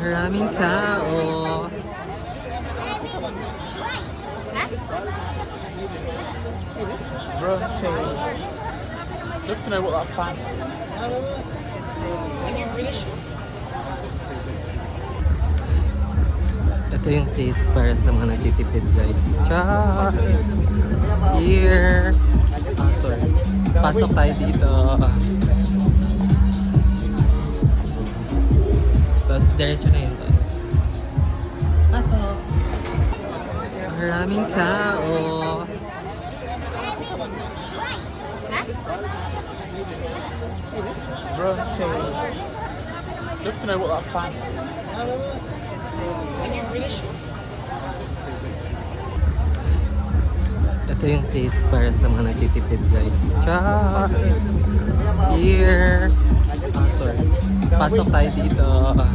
Maraming tao. Bro, love to know what that's fan. Ito yung taste para sa mga nagtitipid guys. Char! Here! Sorry. Pasok tayo dito. Tapos diretso na yun tayo. Pasok! Maraming tao. Bro, love to know what that's fan. Ito yung taste para sa mga nagtitipid guys. Char! Here! Sorry. Pasok tayo dito.